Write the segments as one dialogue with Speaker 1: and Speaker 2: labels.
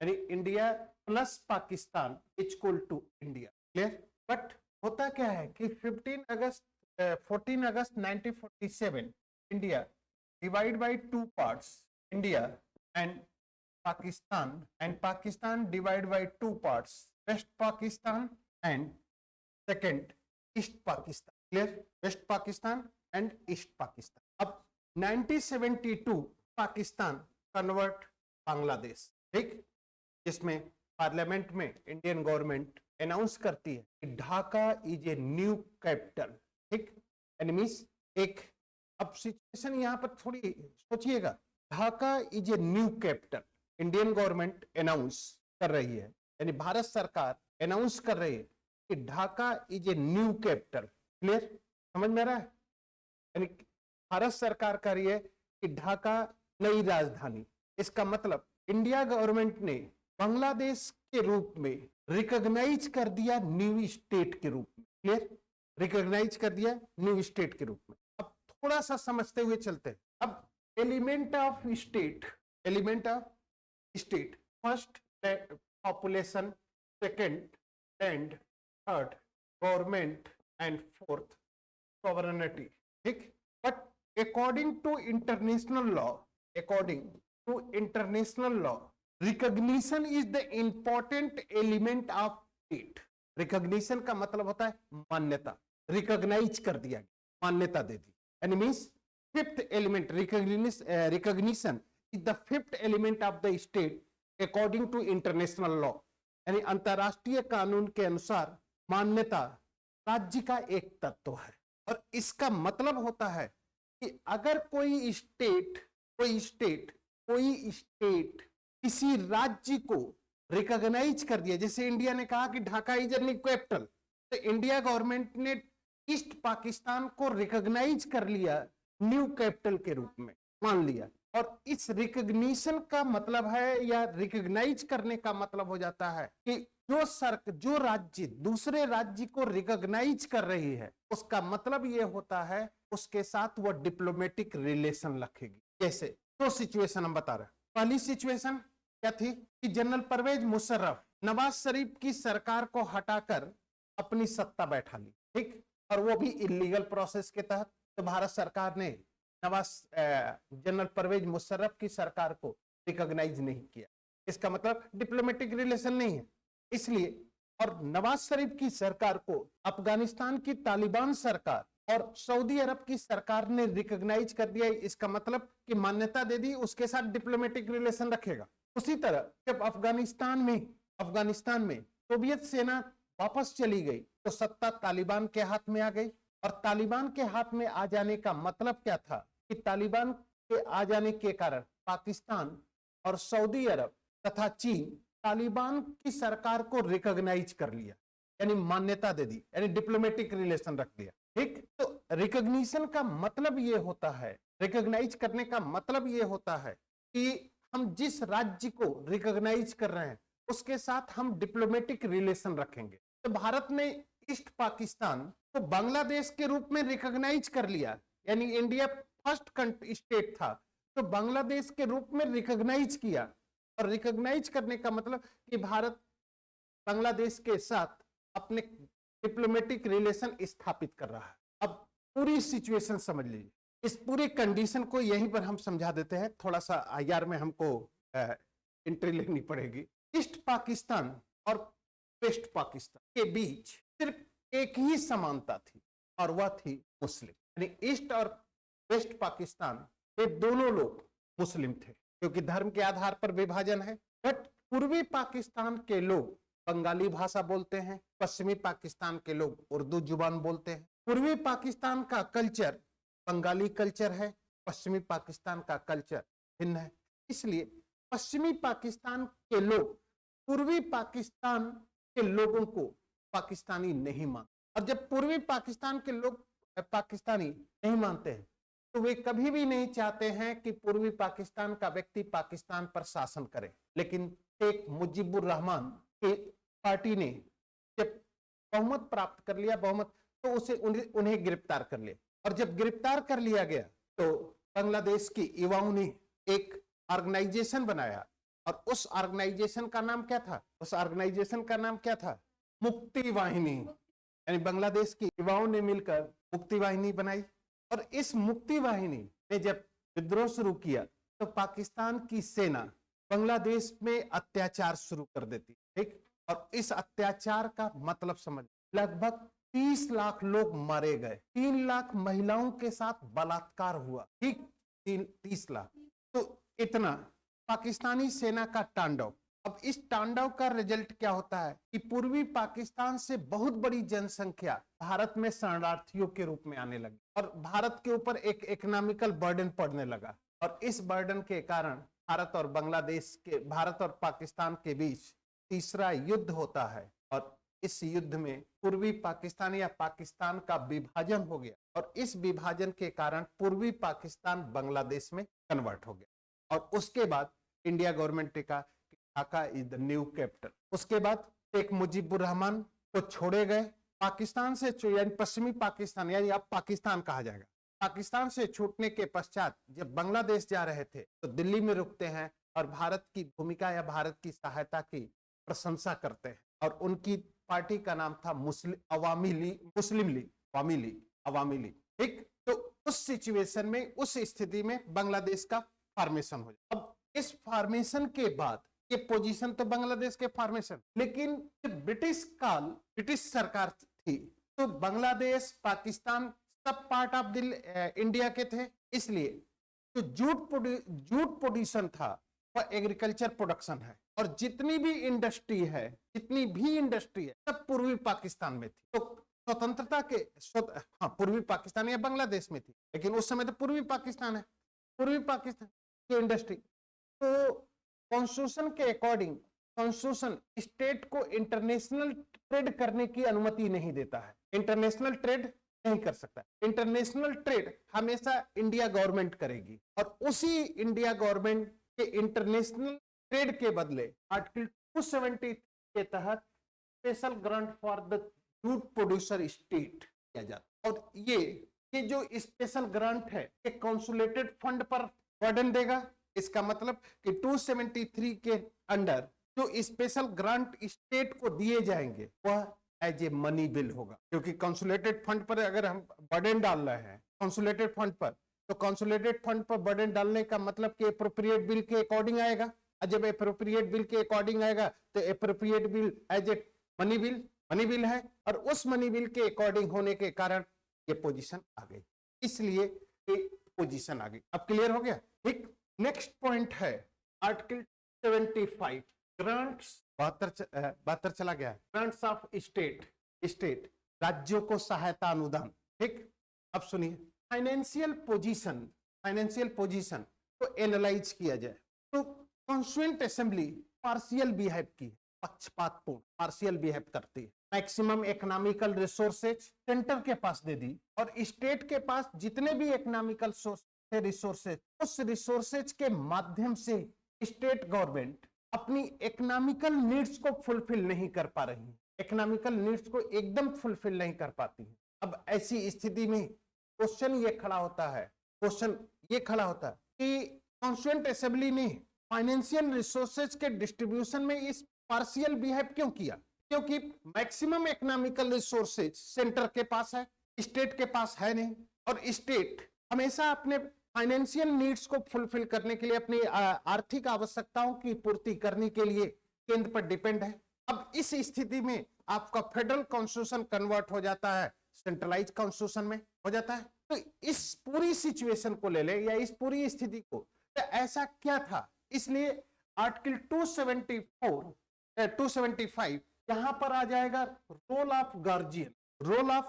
Speaker 1: यानी India plus Pakistan equal to India. Clear? But होता क्या है कि 14 अगस्त 1947 India divide by two parts, India and Pakistan divide by two parts, west Pakistan and second east Pakistan. Clear? West Pakistan and east Pakistan. अब 1972 Pakistan convert Bangladesh, ठीक, जिसमें पार्लियामेंट में इंडियन गवर्नमेंट अनाउंस करती है कि Dhaka is a new capital. ठीक, एनिमीज एक, अब सिचुएशन यहां पर थोड़ी सोचिएगा, Dhaka is a new capital Indian government announce कर रही है, यानी भारत सरकार अनाउंस कर रही है कि Dhaka is a new capital. Clear? समझ में आ रहा है? यानी भारत सरकार कह रही है कि ढाका नई राजधानी। इसका मतलब इंडिया गवर्नमेंट ने बांग्लादेश के रूप में रिकॉग्नाइज कर दिया न्यू स्टेट के रूप में। क्लियर? रिकॉग्नाइज कर दिया न्यू स्टेट के रूप में। अब थोड़ा सा समझते हुए चलते हैं। अब element of state, first population, second land, third government and fourth sovereignty. ठीक, but according to international law recognition is the important element of state. Recognition का मतलब होता है मान्यता, रिकॉग्नाइज कर दिया, मान्यता दे दी। यानी means fifth element, recognition is the fifth element of the state according to international law. यानी अंतरराष्ट्रीय कानून के अनुसार मान्यता राज्य का एक तत्व है। और इसका मतलब होता है कि अगर कोई स्टेट किसी राज्य को रिकॉग्नाइज कर दिया, जैसे इंडिया ने कहा कि Dhaka is a new capital, तो इंडिया गवर्नमेंट ने ईस्ट पाकिस्तान को रिकॉग्नाइज कर लिया, न्यू कैपिटल के रूप में मान लिया। और इस रिकॉग्निशन का मतलब है, या रिकॉग्नाइज करने का मतलब हो जाता है कि जो राज्य दूसरे राज्य को रिकॉग्नाइज कर रही है, उसका मतलब यह होता है उसके साथ वो डिप्लोमेटिक रिलेशन रखेगी। जैसे दो सिचुएशन हम बता रहे हैं। पहली सिचुएशन क्या थी कि जनरल परवेज मुशर्रफ नवाज शरीफ की सरकार को हटाकर अपनी सत्ता बैठा ली, ठीक, और वो भी इलीगल प्रोसेस के तहत। तो भारत सरकार ने जनरल परवेज मुशर्रफ की सरकार को रिकॉग्नाइज नहीं किया, इसका मतलब डिप्लोमेटिक रिलेशन नहीं है, इसलिए। और नवाज शरीफ की सरकार को अफगानिस्तान की तालिबान सरकार और सऊदी अरब की सरकार ने रिकॉग्नाइज कर दिया, इसका मतलब कि मान्यता दे दी, उसके साथ डिप्लोमेटिक रिलेशन रखेगा। उसी तरह जब अफगानिस्तान में सोवियत सेना वापस चली गई, तो सत्ता तालिबान के हाथ में आ गई। और तालिबान के हाथ में आ जाने का मतलब क्या था कि तालिबान के आ जाने के कारण पाकिस्तान और सऊदी अरब तथा चीन तालिबान की सरकार को रिकॉग्नाइज कर लिया, यानी मान्यता दे दी, यानी डिप्लोमेटिक रिलेशन रख दिया। ठीक, तो रिकॉग्निशन का मतलब यह होता है, रिकॉग्नाइज करने का मतलब यह होता है कि हम जिस राज्य को रिकॉग्नाइज कर रहे हैं उसके साथ हम डिप्लोमेटिक रिलेशन रखेंगे। तो भारत ने ईस्ट पाकिस्तान को बांग्लादेश के रूप में रिकॉग्नाइज कर लिया, यानी इंडिया फर्स्ट स्टेट था, तो बांग्लादेश के रूप में रिकॉग्नाइज किया। और रिकॉग्नाइज करने का मतलब कि भारत बांग्लादेश के साथ अपने डिप्लोमेटिक रिलेशन स्थापित कर रहा है। अब पूरी सिचुएशन समझ लीजिए, इस पूरी कंडीशन को यहीं पर हम समझा देते हैं। थोड़ा सा आईआर में हमको एंट्री लेनी पड़ेगी। ईस्ट पाकिस्तान और वेस्ट पाकिस्तान के बीच सिर्फ एक ही समानता थी, और वह थी मुस्लिम। यानी ईस्ट और वेस्ट पाकिस्तान ये दोनों लोग मुस्लिम थे, क्योंकि धर्म के आधार पर विभाजन है। बट पूर्वी पाकिस्तान के लोग बंगाली भाषा बोलते हैं, पश्चिमी पाकिस्तान के लोग उर्दू जुबान बोलते हैं। पूर्वी पाकिस्तान का कल्चर बंगाली कल्चर है, पश्चिमी पाकिस्तान का कल्चर भिन्न है। इसलिए पश्चिमी पाकिस्तान के लोग पूर्वी पाकिस्तान के लोगों को पाकिस्तानी नहीं मानते। और जब पूर्वी पाकिस्तान के लोग पाकिस्तानी नहीं मानते हैं, तो वे कभी भी नहीं चाहते हैं कि पूर्वी पाकिस्तान का व्यक्ति पाकिस्तान पर शासन करे। लेकिन शेख मुजीबुर रहमान की पार्टी ने जब बहुमत प्राप्त कर लिया, तो उसे उन्हें गिरफ्तार कर लिया। और जब गिरफ्तार कर लिया गया, तो बांग्लादेश की युवाओं ने एक ऑर्गेनाइजेशन बनाया, और उस ऑर्गेनाइजेशन का नाम क्या था? उस ऑर्गेनाइजेशन का नाम क्या था? मुक्ति वाहिनी। यानी बांग्लादेश की युवाओं ने मिलकर मुक्ति वाहिनी बनाई, और इस मुक्ति वाहिनी ने जब विद्रोह शुरू किया तो पाकिस्तान की सेना बांग्लादेश में अत्याचार शुरू कर देती, ठीक। और इस अत्याचार का मतलब समझ, लगभग 30 लाख लोग मारे गए, 3 लाख महिलाओं के साथ बलात्कार हुआ, ठीक। 30 लाख, तो इतना पाकिस्तानी सेना का तांडव। अब इस तांडव का रिजल्ट क्या होता है कि पूर्वी पाकिस्तान से बहुत बड़ी जनसंख्या भारत में शरणार्थियों के रूप में आने लगी, और भारत के ऊपर एक इकोनॉमिकल बर्डन पड़ने लगा। और इस बर्डन के कारण भारत और पाकिस्तान के बीच तीसरा युद्ध होता है, और इस युद्ध में पूर्वी पाकिस्तान या पाकिस्तान का विभाजन हो गया, और इस विभाजन के कारण पूर्वी पाकिस्तान बांग्लादेश में कन्वर्ट हो गया। और उसके बाद इंडिया गवर्नमेंट ने कहा कि Dhaka is the new capital. उसके बाद शेख मुजीबुर रहमान को छोड़े गए पाकिस्तान से, यानी पश्चिमी पाकिस्तान, यानी अब पाकिस्तान कहा जाएगा। पाकिस्तान से छूटने के पश्चात जब बांग्लादेश जा रहे थे तो दिल्ली में रुकते हैं और भारत की भूमिका या भारत की सहायता की प्रशंसा करते हैं, और उनकी पार्टी का नाम था अवामी लीग, ठीक। तो उस सिचुएशन में, उस स्थिति में बांग्लादेश का फॉर्मेशन हो जाए। अब इस फॉर्मेशन के बाद ये पोजीशन तो बांग्लादेश के फॉर्मेशन, लेकिन ब्रिटिश सरकार थी, तो बांग्लादेश, पाकिस्तान सब पार्ट ऑफ इंडिया के थे, इसलिए तो जूट प्रोड्यूशन था वह एग्रीकल्चर प्रोडक्शन है, और जितनी भी इंडस्ट्री है सब पूर्वी पाकिस्तान में थी। तो स्वतंत्रता के पूर्वी पाकिस्तान या बांग्लादेश में थी, लेकिन उस समय तो पूर्वी पाकिस्तान है, पूर्वी पाकिस्तान की इंडस्ट्री। तो कॉन्स्टिट्यूशन के अकॉर्डिंग कॉन्स्टिट्यूशन स्टेट को इंटरनेशनल ट्रेड करने की अनुमति नहीं देता है, इंटरनेशनल ट्रेड नहीं कर सकता। इंटरनेशनल ट्रेड हमेशा इंडिया गवर्नमेंट करेगी, और उसी इंडिया गवर्नमेंट के इंटरनेशनल ट्रेड के बदले आर्टिकल 270 के तहत special grant for the jute producer state किया जाता। और ये जो स्पेशल ग्रांट है ये कंसोलिडेटेड फंड पर बर्डन देगा। इसका मतलब कि 273 के अंडर जो स्पेशल ग्रांट स्टेट को दिए जाएंगे वह एज ए मनी बिल होगा, क्योंकि कंसोलिडेटेड फंड पर अगर हम बर्डन डाल रहे हैं कंसोलिडेटेड फंड पर, तो कंसोलिडेटेड फंड पर बर्डन डालने का मतलब कि एप्रोप्रिएट बिल के अकॉर्डिंग आएगा, और जब एप्रोप्रिएट बिल के अकॉर्डिंग आएगा तो appropriate bill as a money bill है, और उस मनी बिल के अकॉर्डिंग होने के कारण ये पोजीशन आ गई, इसलिए ये पोजीशन आ गई। अब क्लियर हो गया, ठीक। नेक्स्ट पॉइंट है आर्टिकल 75 ग्रांट्स, 72 चला गया, ग्रांट्स ऑफ स्टेट राज्यों को सहायता अनुदान, ठीक। अब सुनिए, फाइनेंशियल पोजीशन को एनालाइज किया जाए तो कॉन्स्टिट्यूएंट असेंबली पार्शियल बिहेव की, पक्षपातपूर्ण पार्शियल बिहेव करती है। मैक्सिमम इकोनॉमिकल रिसोर्सेज सेंटर के पास दे दी, और स्टेट के पास जितने भी इकोनॉमिकल रिसोर्सेज, उस रिसोर्सेज के माध्यम से स्टेट गवर्नमेंट अपनी इकोनॉमिकल नीड्स को फुलफिल नहीं कर पा रही है, इकोनॉमिकल नीड्स को एकदम फुलफिल नहीं कर पाती है। अब ऐसी स्थिति में क्वेश्चन ये खड़ा होता है कि कॉन्स्टिट्यूएंट असेंबली ने फाइनेंशियल रिसोर्सेज के डिस्ट्रीब्यूशन में इस पार्शियल बिहेव क्यों किया? क्योंकि मैक्सिमम इकोनॉमिकल रिसोर्सेज सेंटर के पास है, स्टेट के पास है नहीं, और स्टेट हमेशा अपने फाइनेंशियल नीड्स को फुलफिल करने के लिए, अपनी आर्थिक आवश्यकताओं की पूर्ति करने के लिए केंद्र पर डिपेंड है। अब इस स्थिति में आपका फेडरल कॉन्स्टिट्यूशन कन्वर्ट हो जाता है सेंट्रलाइज कॉन्स्टिट्यूशन में हो जाता है। तो इस पूरी सिचुएशन को ले ले, या इस पूरी स्थिति को, तो ऐसा क्या था, इसलिए आर्टिकल 275 यहां पर आ जाएगा रोल ऑफ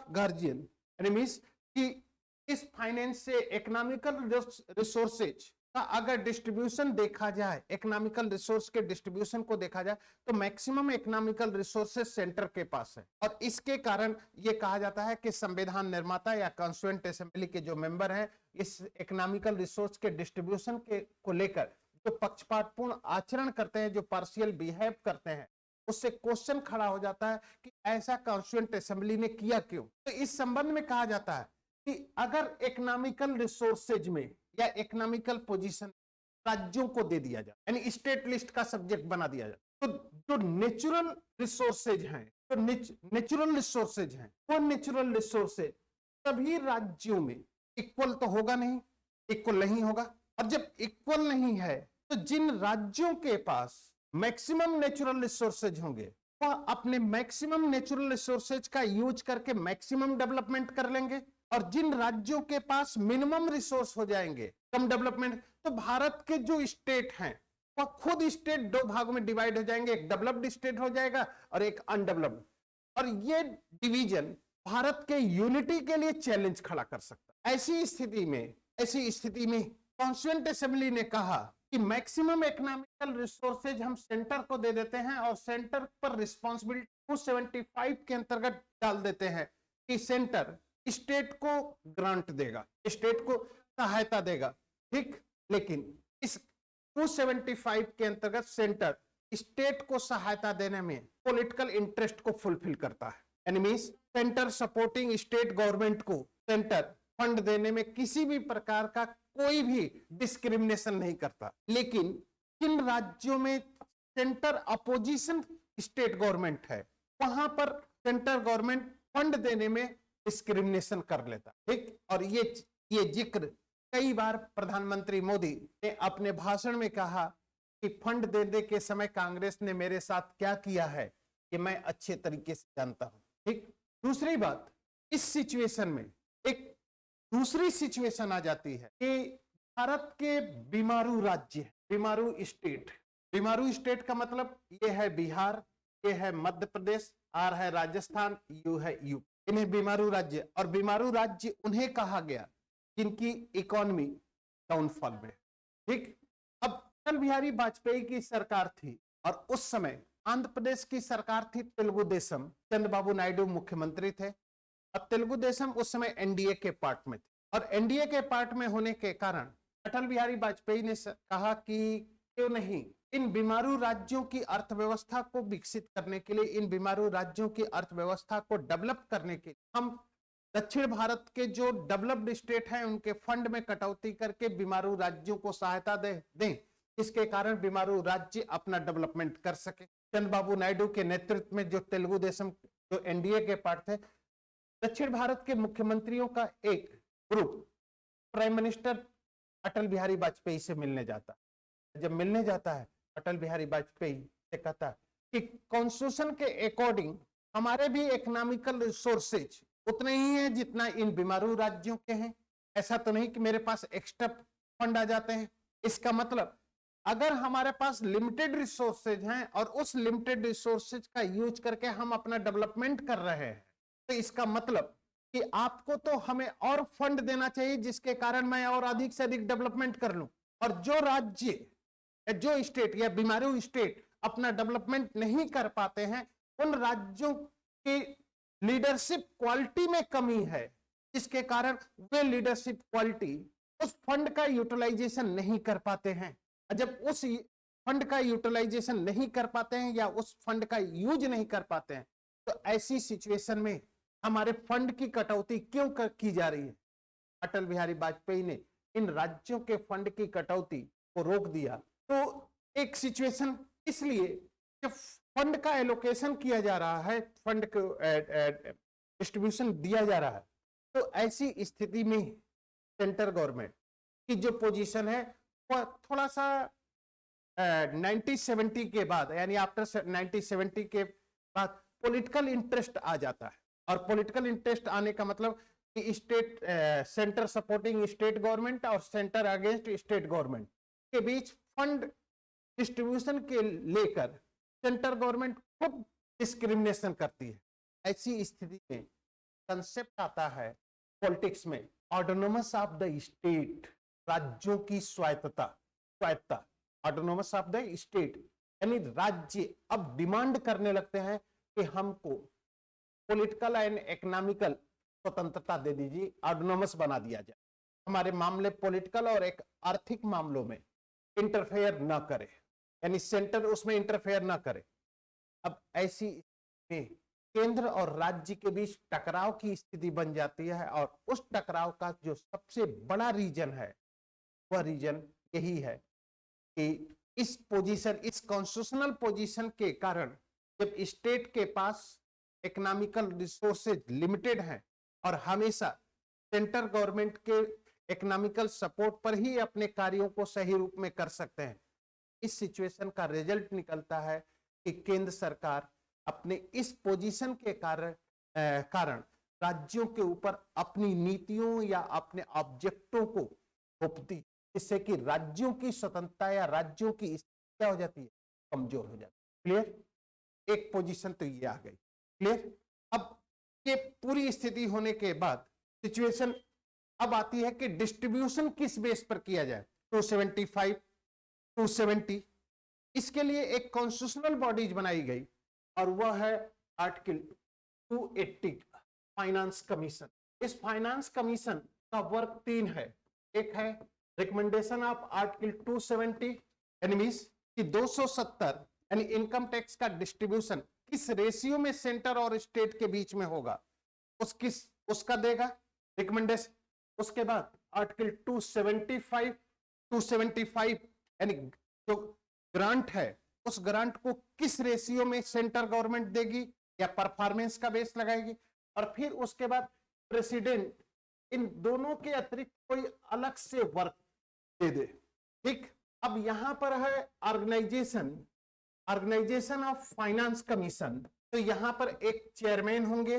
Speaker 1: गार्जियन, मींस कि इस फाइनेंस से इकोनॉमिकल रिसोर्सेज का अगर डिस्ट्रीब्यूशन देखा जाए, इकोनॉमिकल रिसोर्स के डिस्ट्रीब्यूशन को देखा जाए, तो मैक्सिमम इकोनॉमिकल रिसोर्सेज सेंटर के पास है, और इसके कारण यह कहा जाता है कि संविधान निर्माता या कॉन्स्टिट्यूएंट असेंबली के जो मेंबर हैं इस इकोनॉमिकल रिसोर्स के डिस्ट्रीब्यूशन को लेकर जो पक्षपातपूर्ण आचरण करते हैं, जो पार्शियल बिहेव करते हैं, उससे क्वेश्चन खड़ा हो जाता है कि ऐसा कॉन्स्टिट्यूएंट असेंबली ने किया क्यों। तो इस संबंध में कहा जाता है कि अगर इकोनॉमिकल रिसोर्सेज में या इकोनॉमिकल पोजीशन राज्यों को दे दिया जाए, यानी स्टेट लिस्ट का सब्जेक्ट बना दिया जाए। तो जो नेचुरल रिसोर्सेज हैं, तो नेचुरल रिसोर्सेज हैं, वो नेचुरल रिसोर्सेज सभी राज्यों में इक्वल तो होगा नहीं, इक्वल नहीं होगा। और जब इक्वल नहीं है तो जिन राज्यों के पास मैक्सिमम नेचुरल रिसोर्सेज होंगे वह अपने मैक्सिमम नेचुरल रिसोर्सेज का यूज करके मैक्सिमम डेवलपमेंट कर लेंगे, और जिन राज्यों के पास मिनिमम रिसोर्स हो जाएंगे, कम डेवलपमेंट, तो भारत के जो स्टेट हैं वह खुद स्टेट दो भागों में डिवाइड हो जाएंगे, एक डेवलप्ड स्टेट हो जाएगा और एक अनडेवलप्ड। और ये डिवीजन भारत के यूनिटी के लिए चैलेंज खड़ा कर सकता है। ऐसी स्थिति में कॉन्स्टिट्यूएंट असेंबली ने कहा कि मैक्सिमम इकोनॉमिकल रिसोर्सेज हम सेंटर को दे देते हैं और सेंटर पर रिस्पॉन्सिबिलिटी 275 के अंतर्गत डाल देते हैं कि सेंटर स्टेट को ग्रांट देगा, स्टेट को सहायता देगा, ठीक। लेकिन इस 275 के अंतर्गत सेंटर स्टेट को सहायता देने में पॉलिटिकल इंटरेस्ट को फुलफिल करता है। यानी सेंटर सपोर्टिंग स्टेट गवर्नमेंट को सेंटर फंड देने में किसी भी प्रकार का कोई भी डिस्क्रिमिनेशन नहीं करता। लेकिन किन राज्यों में सेंटर अपोजिशन स्टेट गवर्नमेंट है वहां पर सेंटर गवर्नमेंट फंड देने में डिस्क्रिमिनेशन कर लेता, ठीक। और ये जिक्र कई बार प्रधानमंत्री मोदी ने अपने भाषण में कहा कि फंड देने के समय कांग्रेस ने मेरे साथ क्या किया है कि मैं अच्छे तरीके से जानता हूं, ठीक। दूसरी बात, इस सिचुएशन में एक दूसरी सिचुएशन आ जाती है कि भारत के बीमारू राज्य, बीमारू स्टेट का मतलब ये है बिहार, ये है मध्य प्रदेश, आर है राजस्थान, यू है यूपी, इन्हें बीमारू राज्य। और बीमारू राज्य उन्हें कहा गया जिनकी इकोनॉमी डाउनफॉल में, ठीक। अब अटल बिहारी वाजपेयी की सरकार थी और उस समय आंध्र प्रदेश की सरकार थी तेलुगु देशम, चंद्रबाबू नायडू मुख्यमंत्री थे। अब तेलुगु देशम उस समय एनडीए के पार्ट में थे और एनडीए के पार्ट में होने के कारण अटल बिहारी वाजपेयी ने कहा कि क्यों नहीं इन बीमारू राज्यों की अर्थव्यवस्था को विकसित करने के लिए, इन बीमारू राज्यों की अर्थव्यवस्था को डेवलप करने के लिए हम दक्षिण भारत के जो डेवलप्ड स्टेट हैं उनके फंड में कटौती करके बीमारू राज्यों को सहायता दें, इसके कारण बीमारू राज्य अपना डेवलपमेंट कर सके। चंद्रबाबू नायडू के नेतृत्व में जो तेलुगु देशम, जो एनडीए के पार्ट थे, दक्षिण भारत के मुख्यमंत्रियों का एक group prime minister Atal Bihari Vajpayee से मिलने जाता है। जब मिलने जाता है अटल बिहारी वाजपेयी से कहता है कि कॉन्स्टिट्यूशन के अकॉर्डिंग हमारे भी इकोनॉमिकल रिसोर्सेज उतने ही हैं जितना इन बीमारू राज्यों के हैं, ऐसा तो नहीं कि मेरे पास एक्स्ट्रा फंड आ जाते हैं। इसका मतलब अगर हमारे पास लिमिटेड रिसोर्सेज हैं और उस लिमिटेड रिसोर्सेज का यूज करके हम अपना डेवलपमेंट कर रहे हैं, तो इसका मतलब कि आपको तो हमें और फंड देना चाहिए जिसके कारण मैं और अधिक से अधिक डेवलपमेंट कर लूं। और जो राज्य, जो स्टेट या बीमारू स्टेट अपना डेवलपमेंट नहीं कर पाते हैं, उन राज्यों की लीडरशिप क्वालिटी में कमी है, जिसके कारण वे लीडरशिप क्वालिटी उस फंड का यूटिलाइजेशन नहीं कर पाते हैं। जब उस फंड का यूटिलाइजेशन नहीं कर पाते हैं या उस फंड का यूज नहीं कर पाते हैं, तो ऐसी सिचुएशन में हमारे फंड की कटौती क्यों की जा रही है? अटल बिहारी वाजपेयी ने इन राज्यों के फंड की कटौती को रोक दिया। तो एक सिचुएशन, इसलिए जब फंड का एलोकेशन किया जा रहा है, फंड को डिस्ट्रीब्यूशन दिया जा रहा है, तो ऐसी स्थिति में सेंटर गवर्नमेंट की जो पोजीशन है वो थोड़ा सा 1970 के बाद, यानी आफ्टर 1970 के बाद पॉलिटिकल इंटरेस्ट आ जाता है। और पॉलिटिकल इंटरेस्ट आने का मतलब कि state, centre supporting state government और सेंटर अगेंस्ट स्टेट गवर्नमेंट के बीच फंड डिस्ट्रीब्यूशन के लेकर सेंटर गवर्नमेंट खुद डिस्क्रिमिनेशन करती है। ऐसी स्थिति में कंसेप्ट आता है पॉलिटिक्स में ऑटोनोमस ऑफ द स्टेट, राज्यों की स्वायत्तता, ऑटोनोमस ऑफ द स्टेट, यानी राज्य अब डिमांड करने लगते हैं कि हमको पॉलिटिकल एंड इकोनॉमिकल स्वतंत्रता दे दीजिए, ऑटोनोमस बना दिया जाए, हमारे मामले पॉलिटिकल और एक आर्थिक मामलों में इंटरफेयर ना करे, यानी सेंटर उसमें इंटरफेयर ना करे। अब ऐसी में केंद्र और राज्य के बीच टकराव की स्थिति बन जाती है और उस टकराव का जो सबसे बड़ा रीजन है वह रीजन यही है कि इस पोजीशन, इस कॉन्स्टिट्यूशनल पोजीशन के कारण जब स्टेट के पास इकोनॉमिकल रिसोर्सेज लिमिटेड हैं और हमेशा सेंट्रल गवर्नमेंट के इकोनॉमिकल सपोर्ट पर ही अपने कार्यों को सही रूप में कर सकते हैं, इस सिचुएशन का रिजल्ट निकलता है कि केंद्र सरकार अपने इस पोजीशन के कारण राज्यों के ऊपर अपनी नीतियों या अपने ऑब्जेक्टों को थोपती, जिससे कि राज्यों की स्वतंत्रता या राज्यों की स्थिति क्या हो जाती है, कमजोर हो जाती है। क्लियर? एक पोजीशन तो ये आ गई। क्लियर? अब ये पूरी स्थिति होने के बाद सिचुएशन अब आती है कि डिस्ट्रीब्यूशन किस बेस पर किया जाए। 275, 270, इसके लिए एक कॉन्स्टिट्यूशनल बॉडीज बनाई गई और वह है आर्टिकल 280 फाइनेंस कमीशन। इस फाइनेंस कमीशन का वर्क 3 है। एक है रिकमेंडेशन ऑफ आर्टिकल 270 एनिमीज कि 270 यानी इनकम टैक्स का डिस्ट्रीब्यूशन किस रेशियो में सेंटर और स्टेट के बीच में होगा, उसका देगा रिकमेंडेशन। उसके बाद आर्टिकल 275 यानी जो ग्रांट है उस ग्रांट को किस रेशियो में सेंट्रल गवर्नमेंट देगी या परफॉर्मेंस का बेस लगाएगी, और फिर उसके बाद प्रेसिडेंट इन दोनों के अतिरिक्त कोई अलग से वर्क दे दे। ठीक, अब यहां पर है ऑर्गेनाइजेशन ऑफ फाइनेंस कमीशन। तो यहां पर एक चेयरमैन होंगे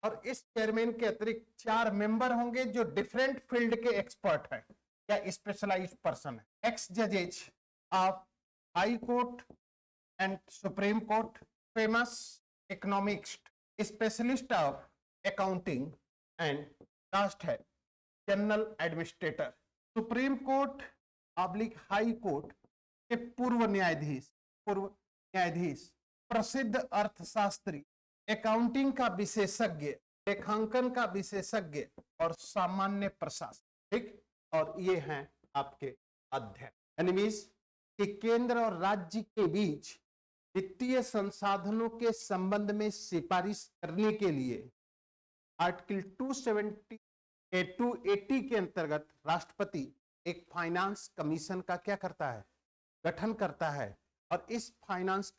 Speaker 1: और इस चेयरमैन के अतिरिक्त 4 मेंबर होंगे जो डिफरेंट फील्ड के एक्सपर्ट हैं या स्पेशलाइज्ड पर्सन है। एक्स जजेज of high court and supreme court, famous economist, specialist of accounting and last है general administrator. Supreme court oblique high court के पूर्व न्यायाधीश, प्रसिद्ध अर्थशास्त्री, अकाउंटिंग का विशेषज्ञ, लेखांकन का विशेषज्ञ और सामान्य प्रशासन। ठीक, और ये हैं आपके अध्यक्ष। एनिमीज कि केंद्र और राज्य के बीच वित्तीय संसाधनों के संबंध में सिफारिश करने के लिए आर्टिकल 280 के अंतर्गत राष्ट्रपति एक फाइनेंस कमीशन का क्या करता है, गठन करता है और इस फाइनेंस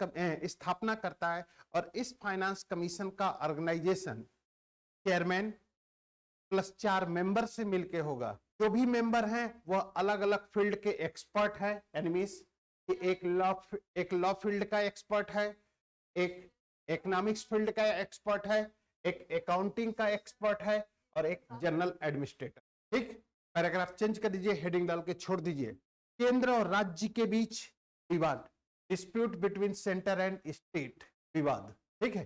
Speaker 1: स्थापना करता है। और इस फाइनेंस कमीशन का ऑर्गेनाइजेशन चेयरमैन प्लस 4 मेंबर से मिलके होगा। जो भी मेंबर हैं वह अलग अलग फील्ड के एक्सपर्ट है। एनिमीज एक लॉ फील्ड का एक्सपर्ट है, एक इकोनॉमिक्स फील्ड का एक्सपर्ट है, एक अकाउंटिंग का एक्सपर्ट है और एक जनरल एडमिनिस्ट्रेटर। ठीक, पैराग्राफ चेंज कर दीजिए, हेडिंग डाल के छोड़ दीजिए। केंद्र और राज्य के बीच विवाद, dispute between centre and state, विवाद। ठीक है,